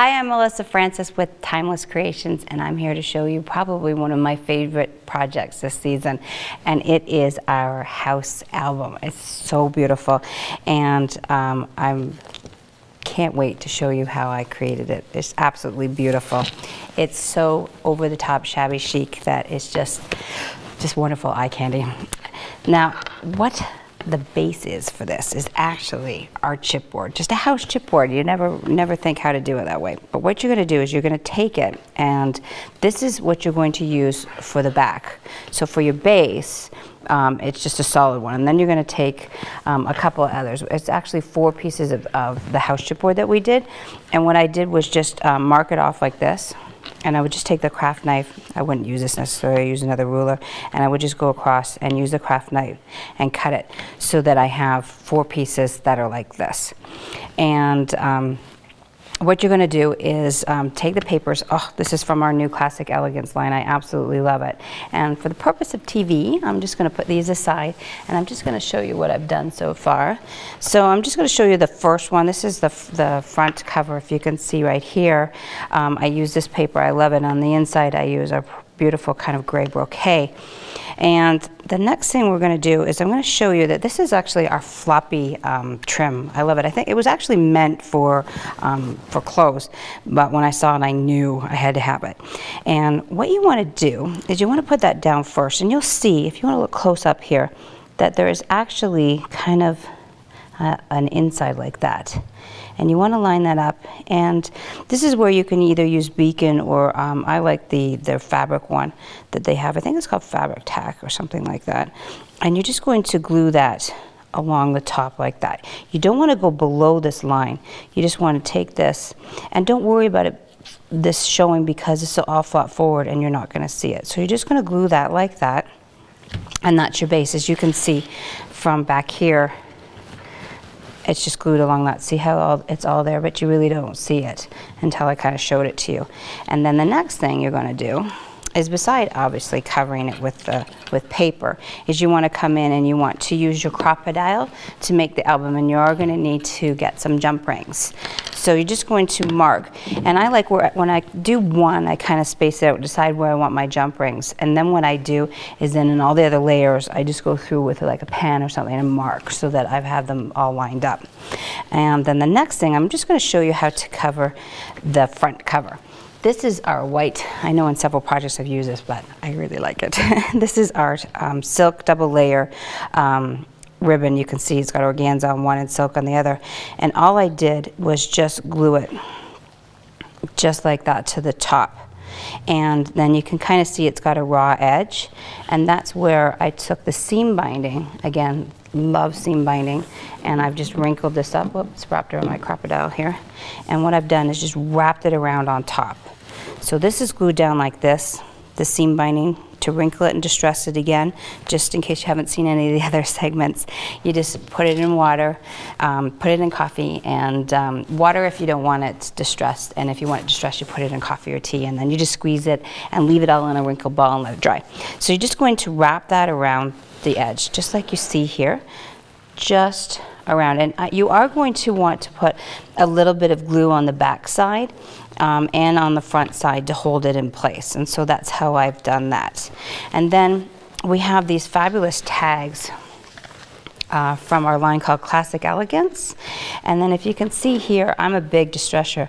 Hi, I'm Melissa Francis with Timeless Creations, and I'm here to show you probably one of my favorite projects this season, and it is our house album. It's so beautiful, and I can't wait to show you how I created it. It's absolutely beautiful. It's so over-the-top shabby chic that it's just wonderful eye candy. Now, what the base is for this is actually our chipboard, just a house chipboard. You never think how to do it that way. But what you're going to do is you're going to take it, and this is what you're going to use for the back. So for your base, it's just a solid one, and then you're going to take a couple of others. It's actually 4 pieces of the house chipboard that we did, and what I did was just mark it off like this. And I would just take the craft knife. I wouldn't use this necessarily, I use another ruler, and I would just go across and use the craft knife and cut it so that I have 4 pieces that are like this. And what you're going to do is take the papers. Oh, this is from our new Classic Elegance line. I absolutely love it. And for the purpose of TV, I'm just going to put these aside, and I'm just going to show you what I've done so far. So I'm just going to show you the first one. This is the front cover. If you can see right here, I use this paper. I love it. On the inside, I use a beautiful kind of gray brocade. And the next thing we're going to do is I'm going to show you that this is actually our floppy trim. I love it. I think it was actually meant for clothes, but when I saw it, I knew I had to have it. And what you want to do is you want to put that down first, and you'll see, if you want to look close up here, that there is actually kind of an inside like that. And you want to line that up, and this is where you can either use beacon or I like the fabric one that they have. I think it's called fabric tack or something like that. And you're just going to glue that along the top like that. You don't want to go below this line. You just want to take this, and don't worry about this showing because this will all flop forward and you're not going to see it. So you're just going to glue that like that, and that's your base. As you can see from back here, it's just glued along that. See how it's all there, but you really don't see it until I kind of showed it to you. And then the next thing you're going to do is, beside obviously covering it with paper, is you want to come in and you want to use your crocodile to make the album, and you are going to need to get some jump rings. So you're just going to mark, and I like when I do one, I kind of space it out, decide where I want my jump rings, and then what I do is then in all the other layers, I just go through with like a pen or something and mark so that I have them all lined up. And then the next thing, I'm just going to show you how to cover the front cover. This is our white. I know in several projects I've used this, but I really like it. This is our silk double layer ribbon. You can see it's got organza on one and silk on the other. And all I did was just glue it just like that to the top. And then you can kind of see it's got a raw edge. And that's where I took the seam binding. Again, love seam binding. And I've just wrinkled this up. Whoops, wrapped around my crocodile here. And what I've done is just wrapped it around on top. So this is glued down like this, the seam binding. To wrinkle it and distress it again, just in case you haven't seen any of the other segments, you just put it in water, put it in coffee, and water if you don't want it distressed, and if you want it distressed, you put it in coffee or tea, and then you just squeeze it and leave it all in a wrinkled ball and let it dry. So you're just going to wrap that around the edge, just like you see here, just around. And you are going to want to put a little bit of glue on the back side and on the front side to hold it in place. And so that's how I've done that. And then we have these fabulous tags from our line called Classic Elegance. And then if you can see here, I'm a big distresser.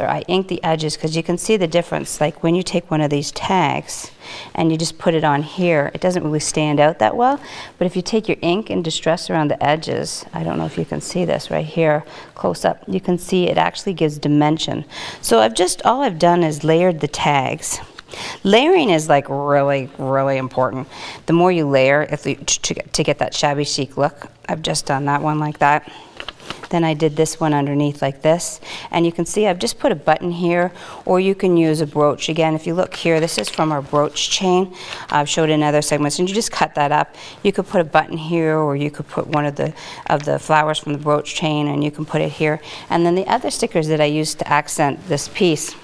I ink the edges because you can see the difference. Like when you take one of these tags and you just put it on here, it doesn't really stand out that well. But if you take your ink and distress around the edges, I don't know if you can see this right here close up, you can see it actually gives dimension. So all I've done is layered the tags. Layering is like really, really important. The more you layer to get that shabby chic look, I've just done that one like that. Then I did this one underneath like this. And you can see I've just put a button here, or you can use a brooch. Again, if you look here, this is from our brooch chain. I've showed in other segments, and you just cut that up. You could put a button here, or you could put one of the flowers from the brooch chain, and you can put it here. And then the other stickers that I used to accent this piece,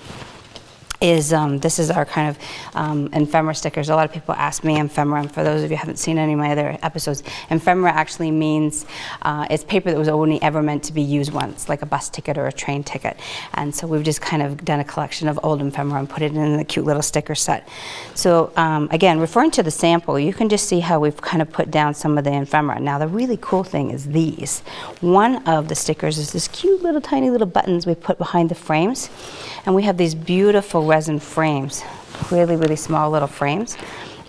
is this is our kind of ephemera stickers. A lot of people ask me ephemera, and for those of you who haven't seen any of my other episodes, ephemera actually means it's paper that was only ever meant to be used once, like a bus ticket or a train ticket. And so we've just kind of done a collection of old ephemera and put it in a cute little sticker set. So again, referring to the sample, you can just see how we've kind of put down some of the ephemera. Now the really cool thing is these. One of the stickers is this cute little tiny little buttons we put behind the frames, and we have these beautiful resin frames, really small little frames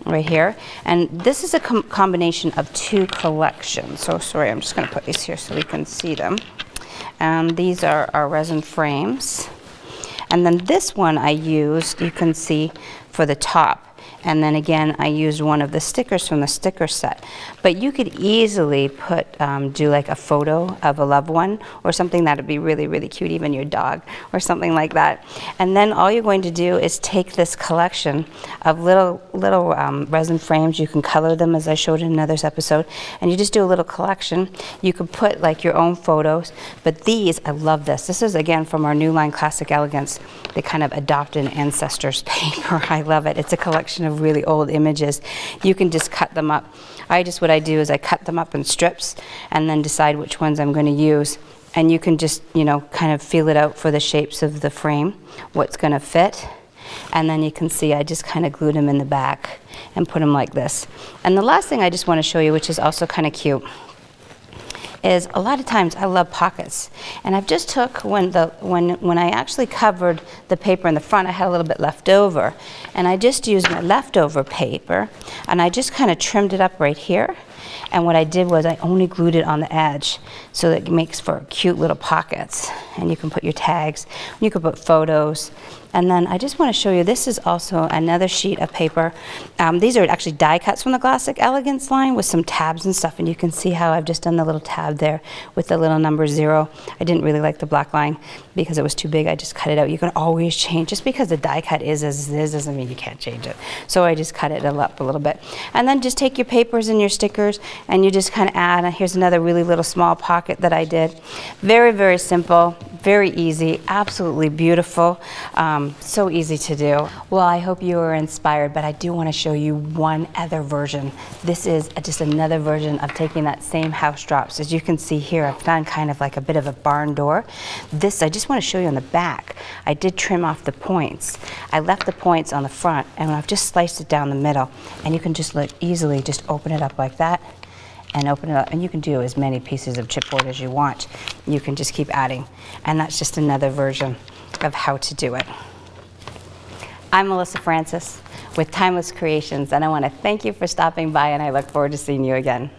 right here. And this is a combination of two collections. So sorry, I'm just going to put these here so we can see them. And these are our resin frames. And then this one I used, you can see, for the top. And then again, I used one of the stickers from the sticker set. But you could easily put, do like a photo of a loved one or something that would be really cute, even your dog or something like that. And then all you're going to do is take this collection of little resin frames. You can color them as I showed in another episode. And you just do a little collection. You could put like your own photos. But these, I love this. This is again from our new line, Classic Elegance. They kind of adopt an ancestor's paper. I love it. It's a collection of really old images. You can just cut them up. What I do is I cut them up in strips and then decide which ones I'm going to use. And you can just, you know, kind of feel it out for the shapes of the frame, what's going to fit. And then you can see I just kind of glued them in the back and put them like this. And the last thing I just want to show you, which is also kind of cute, is a lot of times I love pockets. And I've just took, when I actually covered the paper in the front, I had a little bit left over. And I just used my leftover paper and I just kind of trimmed it up right here. And what I did was I only glued it on the edge so that it makes for cute little pockets. And you can put your tags, you can put photos. And then I just want to show you, this is also another sheet of paper. These are actually die cuts from the Classic Elegance line with some tabs and stuff. And you can see how I've just done the little tab there with the little number 0. I didn't really like the black line because it was too big. I just cut it out. You can always change. Just because the die cut is as it is doesn't mean you can't change it. So I just cut it up a little bit. And then just take your papers and your stickers and you just kind of add. And here's another really little small pocket that I did. Very simple, very easy, absolutely beautiful. So easy to do. Well, I hope you were inspired, but I do want to show you one other version. This is just another version of taking that same house drops. As you can see here, I've done kind of like a bit of a barn door. This, I just want to show you on the back. I did trim off the points. I left the points on the front, and I've just sliced it down the middle. And you can just easily just open it up like that. And open it up, and you can do as many pieces of chipboard as you want. You can just keep adding, and that's just another version of how to do it. I'm Melissa Francis with Timeless Creations, and I want to thank you for stopping by, and I look forward to seeing you again.